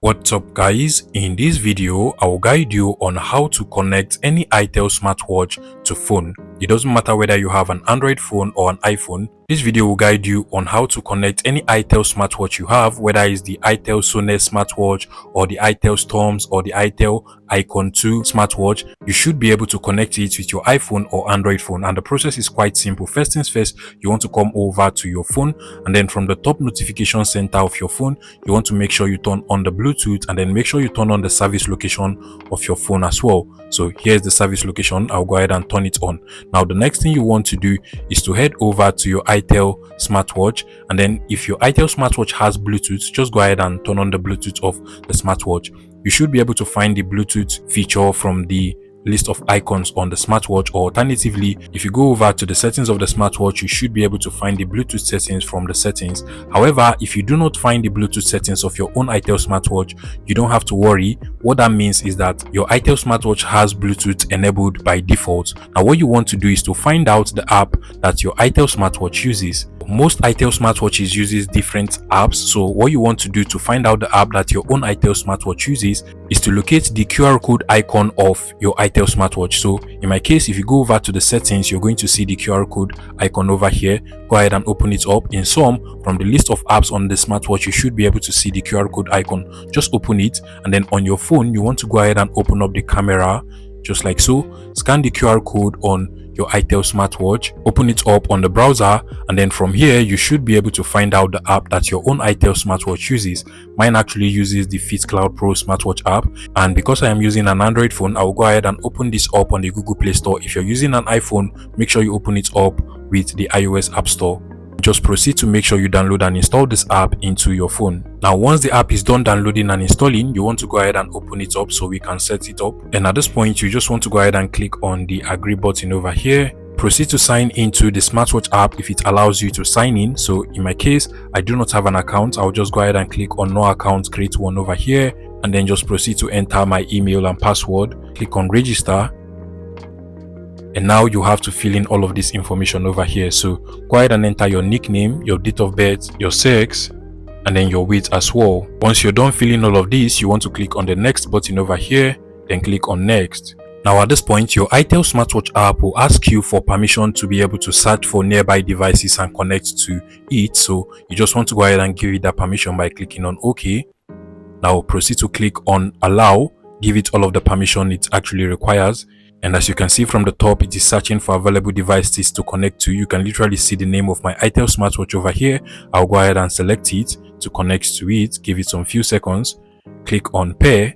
What's up guys, in this video I will guide you on how to connect any Itel smartwatch to phone. It doesn't matter whether you have an Android phone or an iPhone. This video will guide you on how to connect any Itel smartwatch you have, whether it's the Itel Sonus smartwatch or the Itel Storms or the Itel Icon 2 smartwatch. You should be able to connect it with your iPhone or Android phone, and the process is quite simple. First things first, you want to come over to your phone, and then from the top notification center of your phone, you want to make sure you turn on the Bluetooth, and then make sure you turn on the service location of your phone as well. So here's the service location. I'll go ahead and turn it on. Now the next thing you want to do is to head over to your Itel smartwatch, and then if your Itel smartwatch has Bluetooth, just go ahead and turn on the Bluetooth of the smartwatch. You should be able to find the Bluetooth feature from the list of icons on the smartwatch, or alternatively, if you go over to the settings of the smartwatch, you should be able to find the Bluetooth settings from the settings. However, if you do not find the Bluetooth settings of your own Itel smartwatch, you don't have to worry. What that means is that your Itel smartwatch has Bluetooth enabled by default. Now what you want to do is to find out the app that your Itel smartwatch uses. Most Itel smartwatches uses different apps, so what you want to do to find out the app that your own Itel smartwatch uses is to locate the QR code icon of your Itel smartwatch. So in my case, if you go over to the settings, you're going to see the QR code icon over here. Go ahead and open it up. In sum, from the list of apps on the smartwatch, you should be able to see the QR code icon. Just open it, and then on your phone, you want to go ahead and open up the camera just like so. Scan the QR code on your Itel smartwatch, open it up on the browser, and then from here you should be able to find out the app that your own Itel smartwatch uses. Mine actually uses the Fit Cloud Pro smartwatch app, and because I am using an Android phone, I will go ahead and open this up on the Google Play Store. If you're using an iPhone, make sure you open it up with the iOS App Store. Just proceed to make sure you download and install this app into your phone. Now once the app is done downloading and installing, you want to go ahead and open it up so we can set it up. And at this point, you just want to go ahead and click on the agree button over here. Proceed to sign into the smartwatch app if it allows you to sign in. So in my case, I do not have an account. I'll just go ahead and click on no account, create one over here, and then just proceed to enter my email and password. Click on register. And now you have to fill in all of this information over here. So go ahead and enter your nickname, your date of birth, your sex, and then your weight as well. Once you're done filling all of this, you want to click on the next button over here, then click on next. Now at this point, your Itel smartwatch app will ask you for permission to be able to search for nearby devices and connect to it. So you just want to go ahead and give it that permission by clicking on OK. Now proceed to click on allow, give it all of the permission it actually requires. And as you can see from the top, it is searching for available devices to connect to. You can literally see the name of my Itel smartwatch over here. I'll go ahead and select it to connect to it. Give it some few seconds. Click on pair.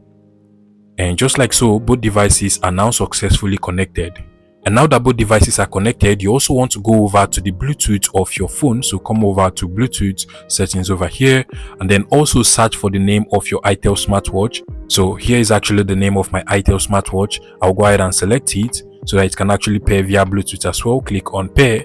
And just like so, both devices are now successfully connected. And now that both devices are connected, you also want to go over to the Bluetooth of your phone. So come over to Bluetooth settings over here, and then also search for the name of your Itel smartwatch. So here is actually the name of my Itel smartwatch. I'll go ahead and select it so that it can actually pair via Bluetooth as well. Click on pair.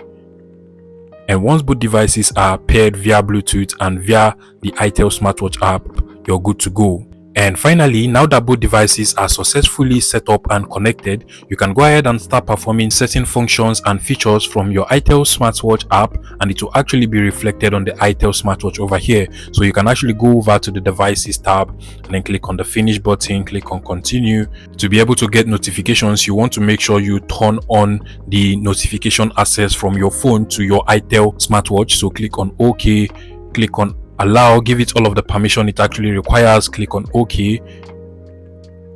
And once both devices are paired via Bluetooth and via the Itel smartwatch app, you're good to go. And finally, now that both devices are successfully set up and connected, you can go ahead and start performing certain functions and features from your Itel smartwatch app, and it will actually be reflected on the Itel smartwatch over here. So you can actually go over to the devices tab and then click on the finish button, click on continue. To be able to get notifications, you want to make sure you turn on the notification access from your phone to your Itel smartwatch. So click on OK, click on allow, give it all of the permission it actually requires, click on OK,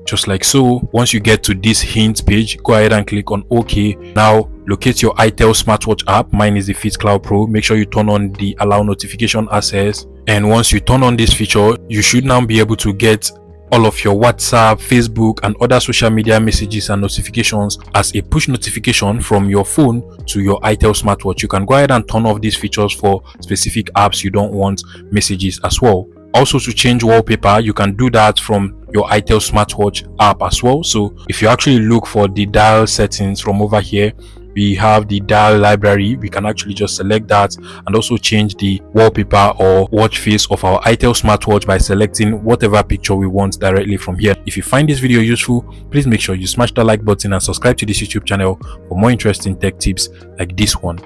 just like so. Once you get to this hint page, go ahead and click on OK. Now locate your Itel smartwatch app. Mine is the Fit Cloud Pro. Make sure you turn on the allow notification access, and once you turn on this feature, you should now be able to get all of your WhatsApp, Facebook, and other social media messages and notifications as a push notification from your phone to your Itel smartwatch. You can go ahead and turn off these features for specific apps you don't want messages as well. Also, to change wallpaper, you can do that from your Itel smartwatch app as well. So if you actually look for the dial settings from over here, we have the dial library. We can actually just select that and also change the wallpaper or watch face of our Itel smartwatch by selecting whatever picture we want directly from here. If you find this video useful, please make sure you smash the like button and subscribe to this YouTube channel for more interesting tech tips like this one.